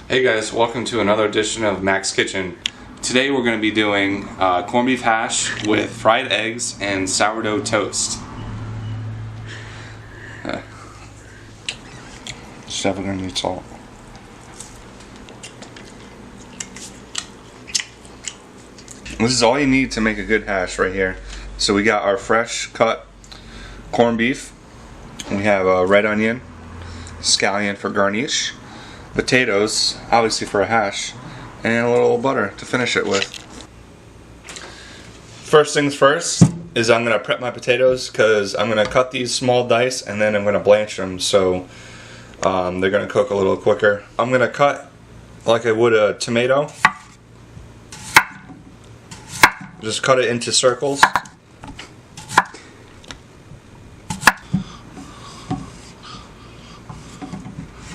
Hey guys, welcome to another edition of Mac's Kitchen. Today we're going to be doing corned beef hash with fried eggs and sourdough toast. Just definitely going to need salt. This is all you need to make a good hash right here. So we got our fresh cut corned beef. We have a red onion, scallion for garnish, potatoes, obviously for a hash, and a little butter to finish it with. First things first is I'm going to prep my potatoes because I'm going to cut these small dice and then I'm going to blanch them so they're going to cook a little quicker. I'm going to cut like I would a tomato. Just cut it into circles.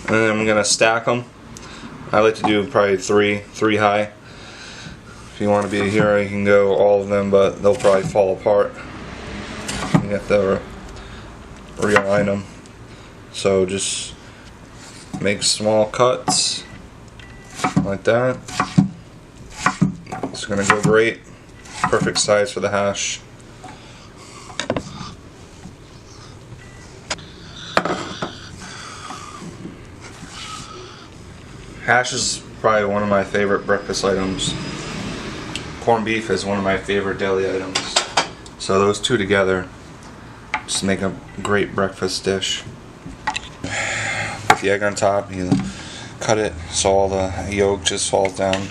And then I'm gonna stack them. I like to do probably three high. If you want to be a hero, you can go all of them, but they'll probably fall apart. You have to realign them. So just make small cuts like that. It's gonna go great. Perfect size for the hash. Hash is probably one of my favorite breakfast items. Corned beef is one of my favorite daily items. So those two together just make a great breakfast dish. Put the egg on top, you cut it so all the yolk just falls down.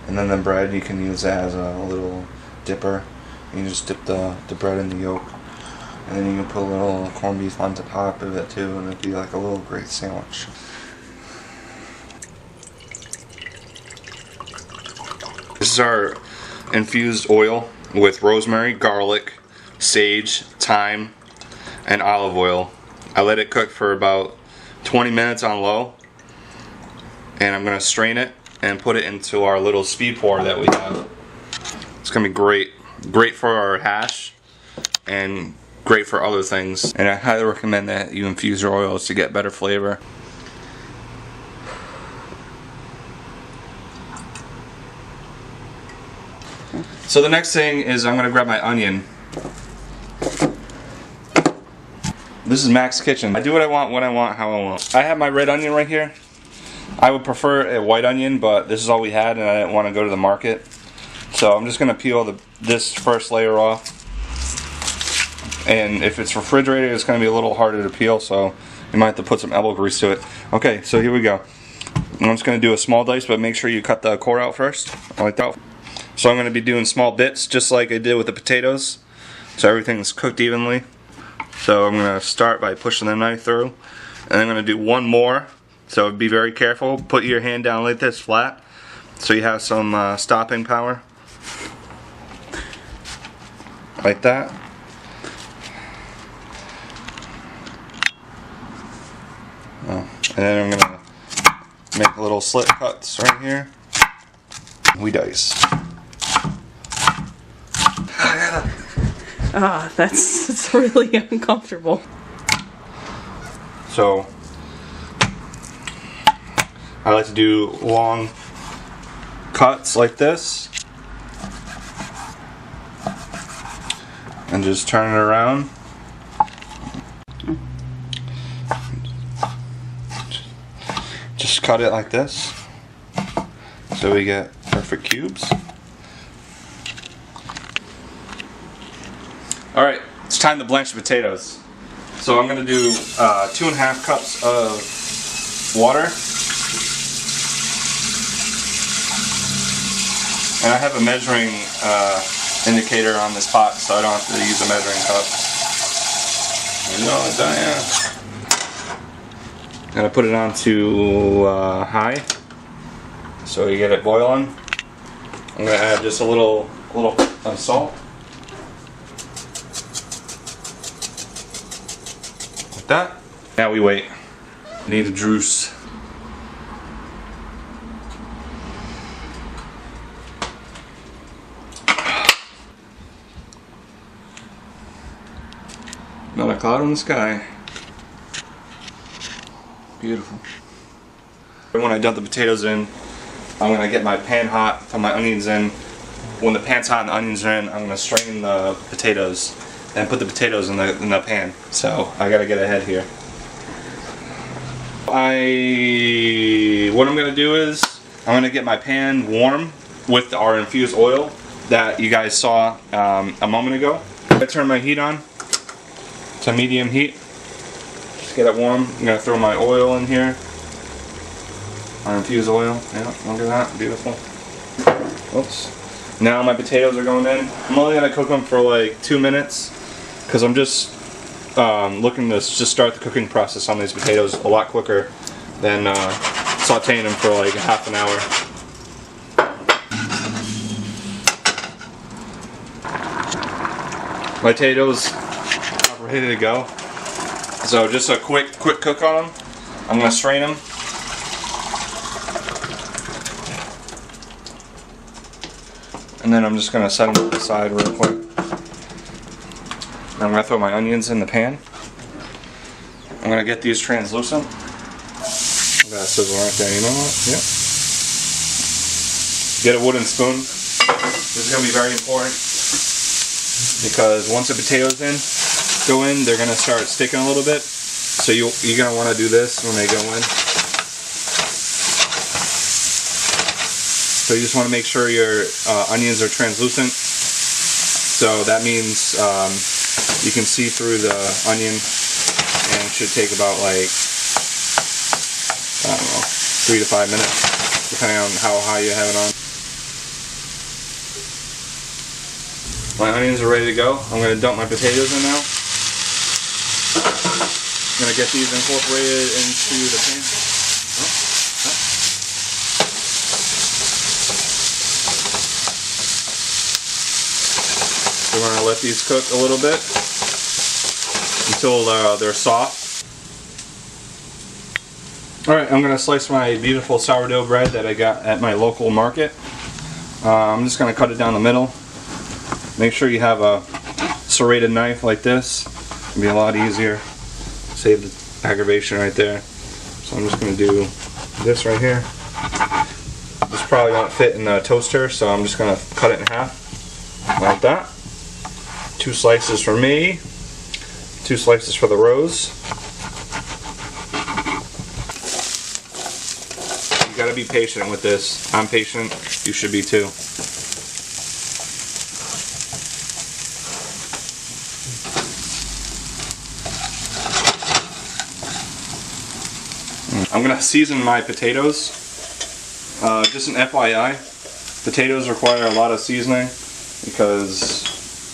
And then the bread you can use as a little dipper. You can just dip the bread in the yolk. And then you can put a little corned beef on top of it too, and it'd be like a little great sandwich. This is our infused oil with rosemary, garlic, sage, thyme, and olive oil. I let it cook for about 20 minutes on low, and I'm going to strain it and put it into our little speed pour that we have. It's going to be great. Great for our hash, and great for other things, and I highly recommend that you infuse your oils to get better flavor. So the next thing is I'm going to grab my onion. This is Mac's Kitchen. I do what I want, when I want, how I want. I have my red onion right here. I would prefer a white onion, but this is all we had and I didn't want to go to the market. So I'm just going to peel this first layer off. And if it's refrigerated, it's going to be a little harder to peel, so you might have to put some elbow grease to it. Okay, so here we go. I'm just going to do a small dice, but make sure you cut the core out first, like that. So I'm going to be doing small bits, just like I did with the potatoes, so everything's cooked evenly. So I'm going to start by pushing the knife through, and I'm going to do one more. So be very careful. Put your hand down like this, flat, so you have some stopping power, like that. And then I'm going to make little slit cuts right here. We dice. That's really uncomfortable. So I like to do long cuts like this and just turn it around. Just cut it like this so we get perfect cubes. Alright, it's time to blanch the potatoes. So I'm going to do 2.5 cups of water. And I have a measuring indicator on this pot, so I don't have to use a measuring cup. You know, Diane. I'm going to put it on to high, so you get it boiling. I'm going to add just a little salt. Like that. Now we wait. Need a juice. Not a cloud in the sky. Beautiful. When I dump the potatoes in, I'm gonna get my pan hot, put my onions in. When the pan's hot and the onions are in, I'm gonna strain the potatoes and put the potatoes in the pan. So I gotta get ahead here. What I'm gonna do is I'm gonna get my pan warm with our infused oil that you guys saw a moment ago. I'm gonna turn my heat on to medium heat. Just get it warm. I'm gonna throw my oil in here. Our infused oil. Yeah, look at that. Beautiful. Oops. Now my potatoes are going in. I'm only gonna cook them for like 2 minutes because I'm just looking to just start the cooking process on these potatoes a lot quicker than sauteing them for like half an hour. My potatoes are ready to go. So just a quick cook on them. I'm gonna strain them. And then I'm just gonna set them aside real quick. I'm gonna throw my onions in the pan. I'm gonna get these translucent. Got a sizzle right there, you know what? Yep. Get a wooden spoon. This is gonna be very important because once the potatoes go in, they're gonna start sticking a little bit. So you're gonna want to do this when they go in. So you just want to make sure your onions are translucent. So that means you can see through the onion, and it should take about like, I don't know, 3 to 5 minutes, depending on how high you have it on. My onions are ready to go. I'm going to dump my potatoes in now. I'm going to get these incorporated into the pan. We're going to let these cook a little bit until they're soft. Alright, I'm going to slice my beautiful sourdough bread that I got at my local market. I'm just going to cut it down the middle. Make sure you have a serrated knife like this. It'll be a lot easier. Save the aggravation right there. So I'm just going to do this right here. This probably won't fit in the toaster, so I'm just going to cut it in half. Like that. 2 slices for me. 2 slices for the Rose. You gotta be patient with this. I'm patient. You should be too. I'm gonna season my potatoes. Just an FYI, potatoes require a lot of seasoning because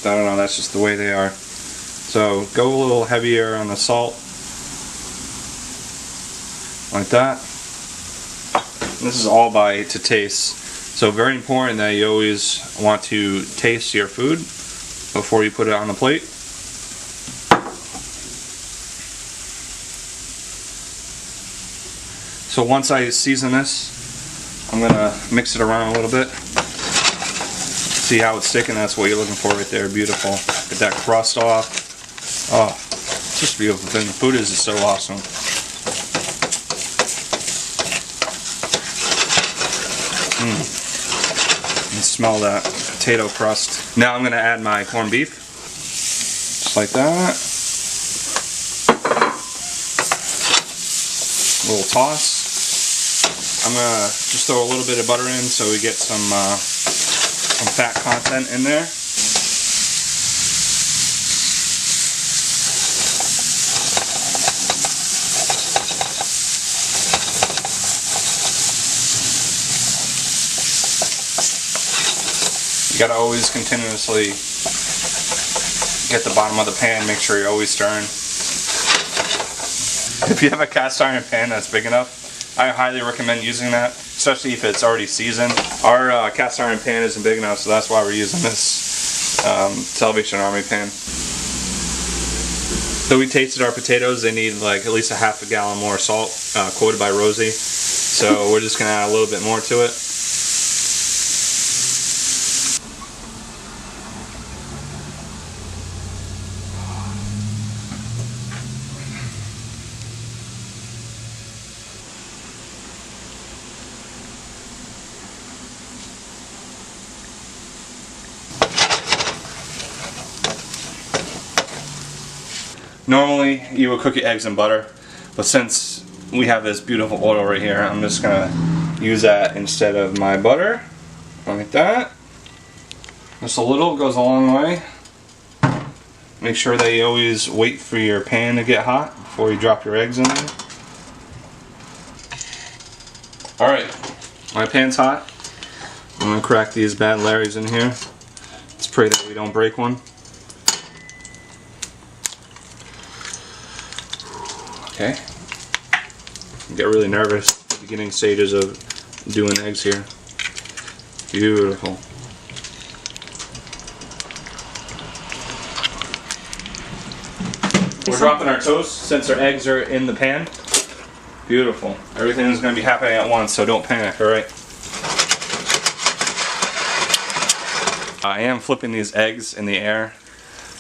I don't know, that's just the way they are. So go a little heavier on the salt, like that. This is all to taste. So very important that you always want to taste your food before you put it on the plate. So once I season this, I'm gonna mix it around a little bit. See how it's sticking? That's what you're looking for right there. Beautiful. Get that crust off. Oh, it's just a beautiful thing. The food is just so awesome. You smell that potato crust. Now I'm gonna add my corned beef. Just like that. A little toss. I'm gonna just throw a little bit of butter in so we get some fat content in there. You gotta always continuously get the bottom of the pan, make sure you're always stirring. If you have a cast iron pan that's big enough, I highly recommend using that, especially if it's already seasoned. Our cast iron pan isn't big enough, so that's why we're using this Salvation Army pan. So we tasted our potatoes. They need like at least a half a gallon more salt, quoted by Rosie. So we're just gonna add a little bit more to it. Normally you would cook your eggs in butter, but since we have this beautiful oil right here, I'm just gonna use that instead of my butter, like that. Just a little goes a long way. Make sure that you always wait for your pan to get hot before you drop your eggs in there. Alright, my pan's hot. I'm gonna crack these bad Larrys in here. Let's pray that we don't break one. Okay. I get really nervous at the beginning stages of doing eggs here. Beautiful. We're dropping our toast since our eggs are in the pan. Beautiful. Everything's going to be happening at once, so don't panic, alright? I am flipping these eggs in the air,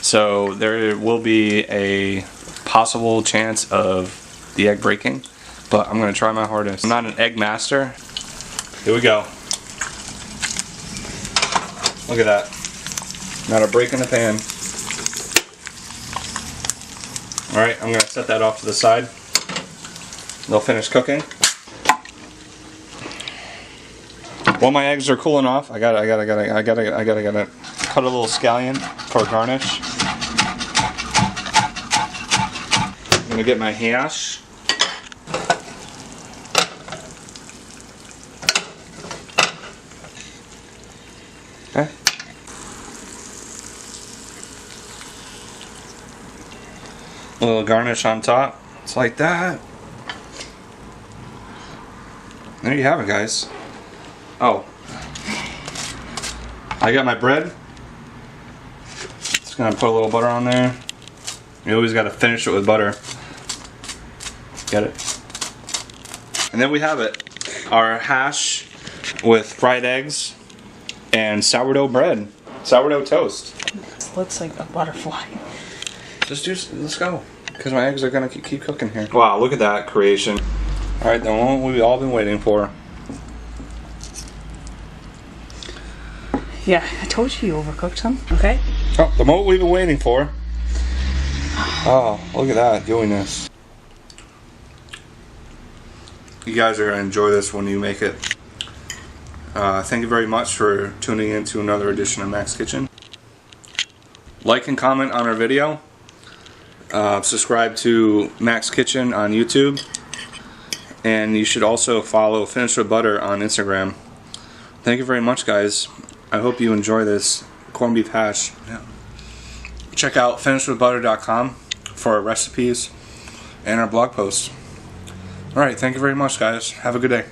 so there will be a possible chance of the egg breaking, but I'm going to try my hardest. I'm not an egg master. Here we go. Look at that. Not a break in the pan. Alright, I'm going to set that off to the side. They'll finish cooking. While my eggs are cooling off, I gotta cut a little scallion for garnish. I'm gonna get my hash. Okay. A little garnish on top. It's like that. There you have it, guys. Oh. I got my bread. Just gonna put a little butter on there. You always gotta finish it with butter. Get it? And then we have it. Our hash with fried eggs and sourdough bread. Sourdough toast. It looks like a butterfly. Let's go. Because my eggs are gonna keep cooking here. Wow, look at that creation. Alright, the moment we've all been waiting for. Yeah, I told you overcooked some, okay? Oh, the moment we've been waiting for. Oh, look at that, doing this. You guys are going to enjoy this when you make it. Thank you very much for tuning in to another edition of Mac's Kitchen. Like and comment on our video. Subscribe to Mac's Kitchen on YouTube. And you should also follow Finish with Butter on Instagram. Thank you very much, guys. I hope you enjoy this corned beef hash. Yeah. Check out finishwithbutter.com for our recipes and our blog posts. Alright, thank you very much, guys. Have a good day.